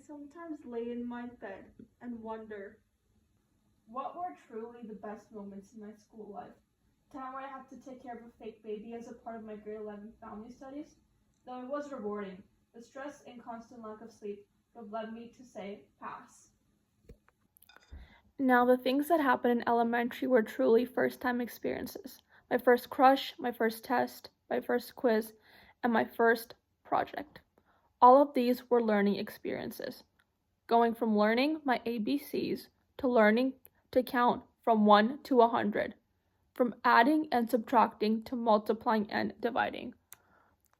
sometimes lay in my bed and wonder what were truly the best moments in my school life. The time where I had to take care of a fake baby as a part of my grade 11 family studies, though it was rewarding, the stress and constant lack of sleep would have led me to say pass. Now, the things that happened in elementary were truly first time experiences. My first crush, my first test, my first quiz, and my first project. All of these were learning experiences, going from learning my ABCs to learning to count from 1 to 100, from adding and subtracting to multiplying and dividing.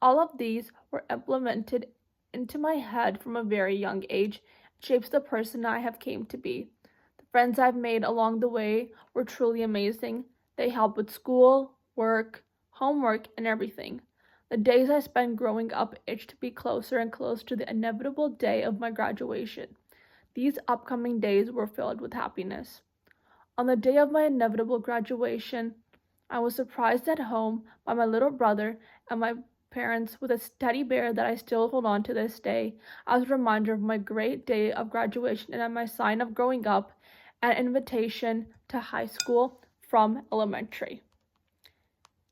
All of these were implemented into my head from a very young age, shapes the person I have came to be. The friends I've made along the way were truly amazing. They help with school, work, homework, and everything. The days I spent growing up itched to be closer and closer to the inevitable day of my graduation. These upcoming days were filled with happiness. On the day of my inevitable graduation, I was surprised at home by my little brother and my parents with a teddy bear that I still hold on to this day as a reminder of my great day of graduation and my sign of growing up, an invitation to high school from elementary.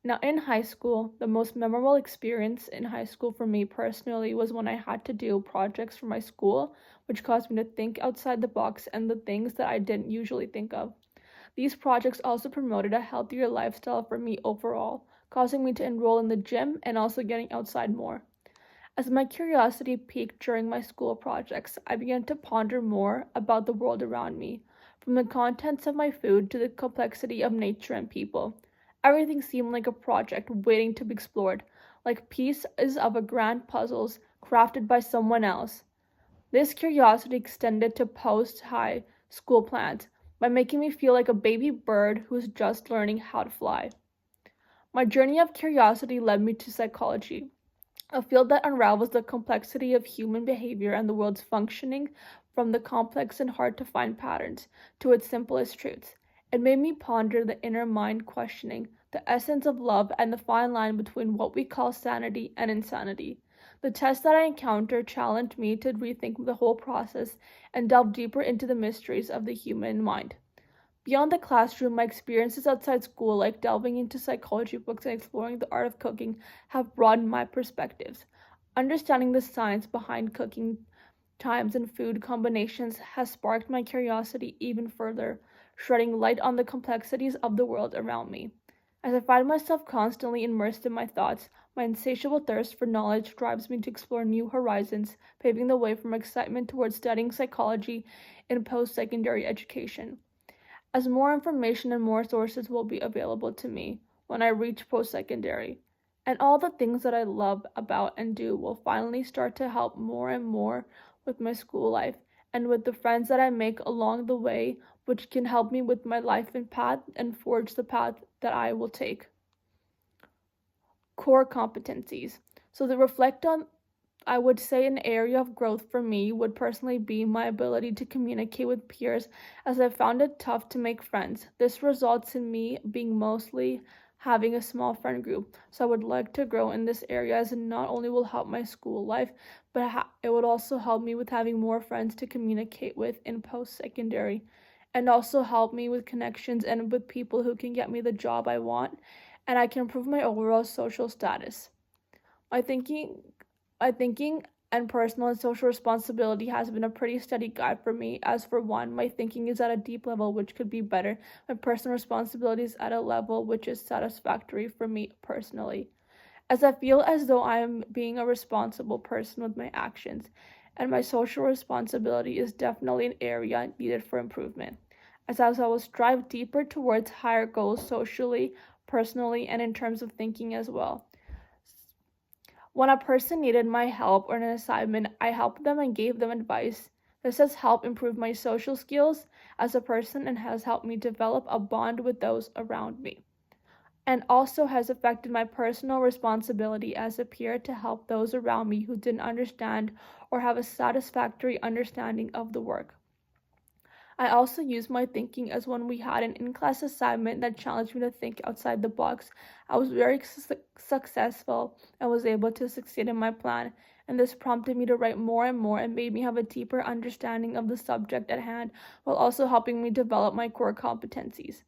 Now, in high school, the most memorable experience in high school for me personally was when I had to do projects for my school, which caused me to think outside the box and the things that I didn't usually think of. These projects also promoted a healthier lifestyle for me overall, causing me to enroll in the gym and also getting outside more. As my curiosity peaked during my school projects, I began to ponder more about the world around me, from the contents of my food to the complexity of nature and people. Everything seemed like a project waiting to be explored, like pieces of a grand puzzles crafted by someone else. This curiosity extended to post-high school plans by making me feel like a baby bird who's just learning how to fly. My journey of curiosity led me to psychology, a field that unravels the complexity of human behavior and the world's functioning from the complex and hard to find patterns to its simplest truths. It made me ponder the inner mind, questioning the essence of love and the fine line between what we call sanity and insanity. The tests that I encountered challenged me to rethink the whole process and delve deeper into the mysteries of the human mind. Beyond the classroom, my experiences outside school, like delving into psychology books and exploring the art of cooking, have broadened my perspectives. Understanding the science behind cooking times and food combinations has sparked my curiosity even further, shedding light on the complexities of the world around me. As I find myself constantly immersed in my thoughts, my insatiable thirst for knowledge drives me to explore new horizons, paving the way from excitement towards studying psychology in post-secondary education. As more information and more sources will be available to me when I reach post-secondary, and all the things that I love about and do will finally start to help more and more with my school life and with the friends that I make along the way, which can help me with my life and path and forge the path that I will take. Core competencies. So to reflect on, I would say an area of growth for me would personally be my ability to communicate with peers, as I found it tough to make friends. This results in me being mostly having a small friend group. So I would like to grow in this area, as it not only will help my school life, but it would also help me with having more friends to communicate with in post-secondary, and also help me with connections and with people who can get me the job I want, and I can improve my overall social status. My thinking My thinking and personal and social responsibility has been a pretty steady guide for me, as for one, my thinking is at a deep level which could be better. My personal responsibility is at a level which is satisfactory for me personally, as I feel as though I am being a responsible person with my actions, and my social responsibility is definitely an area needed for improvement, as I will strive deeper towards higher goals socially, personally, and in terms of thinking as well. When a person needed my help or an assignment, I helped them and gave them advice. This has helped improve my social skills as a person and has helped me develop a bond with those around me, and also has affected my personal responsibility as a peer to help those around me who didn't understand or have a satisfactory understanding of the work. I also used my thinking, as when we had an in-class assignment that challenged me to think outside the box, I was very successful and was able to succeed in my plan, and this prompted me to write more and more and made me have a deeper understanding of the subject at hand while also helping me develop my core competencies.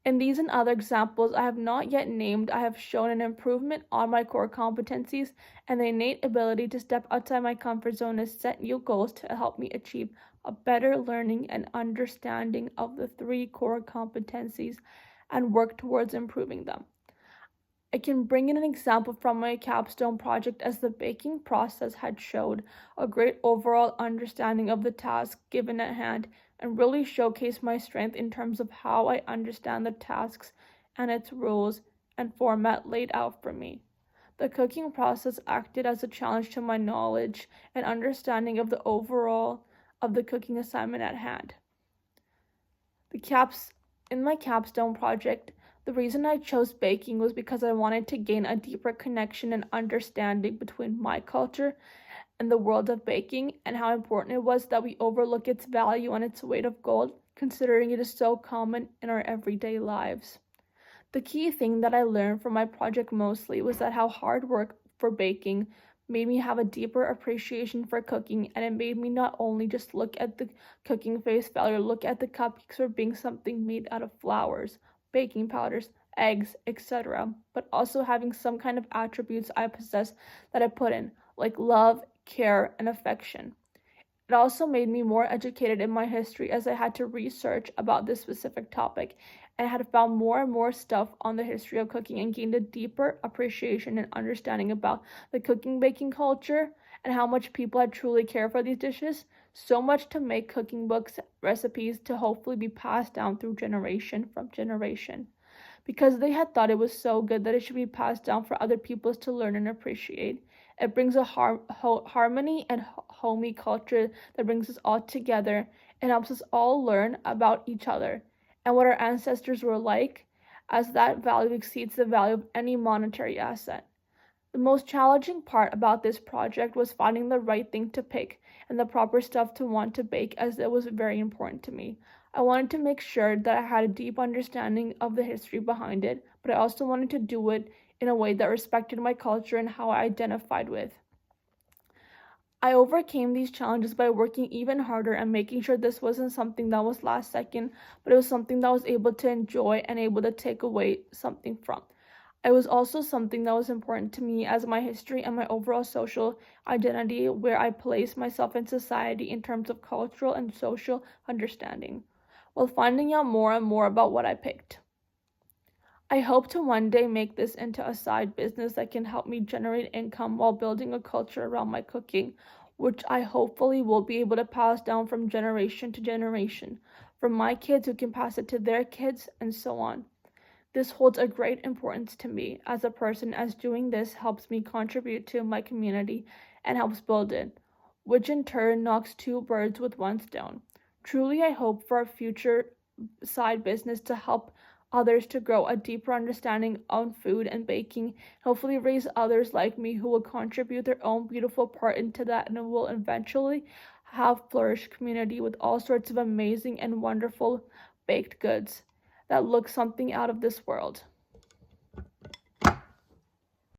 In these and other examples I have not yet named, I have shown an improvement on my core competencies and the innate ability to step outside my comfort zone and set new goals to help me achieve a better learning and understanding of the three core competencies and work towards improving them. I can bring in an example from my capstone project as the baking process had showed a great overall understanding of the task given at hand and really showcased my strength in terms of how I understand the tasks and its rules and format laid out for me. The cooking process acted as a challenge to my knowledge and understanding of the overall of the cooking assignment at hand. In my capstone project, the reason I chose baking was because I wanted to gain a deeper connection and understanding between my culture and the world of baking, and how important it was that we overlook its value and its weight of gold, considering it is so common in our everyday lives. The key thing that I learned from my project mostly was that how hard work for baking made me have a deeper appreciation for cooking, and it made me not only just look at the cooking face value or look at the cupcakes for being something made out of flours, baking powders, eggs, etc., but also having some kind of attributes I possess that I put in, like love, care, and affection. It also made me more educated in my history as I had to research about this specific topic and had found more and more stuff on the history of cooking and gained a deeper appreciation and understanding about the cooking baking culture and how much people had truly cared for these dishes, so much to make cooking books, recipes to hopefully be passed down through generation from generation. Because they had thought it was so good that it should be passed down for other peoples to learn and appreciate. It brings a harmony and homey culture that brings us all together and helps us all learn about each other and what our ancestors were like, as that value exceeds the value of any monetary asset. The most challenging part about this project was finding the right thing to pick and the proper stuff to want to bake, as it was very important to me. I wanted to make sure that I had a deep understanding of the history behind it, but I also wanted to do it in a way that respected my culture and how I identified with. I overcame these challenges by working even harder and making sure this wasn't something that was last second, but it was something that I was able to enjoy and able to take away something from. It was also something that was important to me as my history and my overall social identity, where I place myself in society in terms of cultural and social understanding, while finding out more and more about what I picked. I hope to one day make this into a side business that can help me generate income while building a culture around my cooking, which I hopefully will be able to pass down from generation to generation, from my kids who can pass it to their kids, and so on. This holds a great importance to me as a person, as doing this helps me contribute to my community and helps build it, which in turn knocks two birds with one stone. Truly, I hope for a future side business to help others to grow a deeper understanding on food and baking, hopefully raise others like me who will contribute their own beautiful part into that, and will eventually have flourished community with all sorts of amazing and wonderful baked goods that look something out of this world.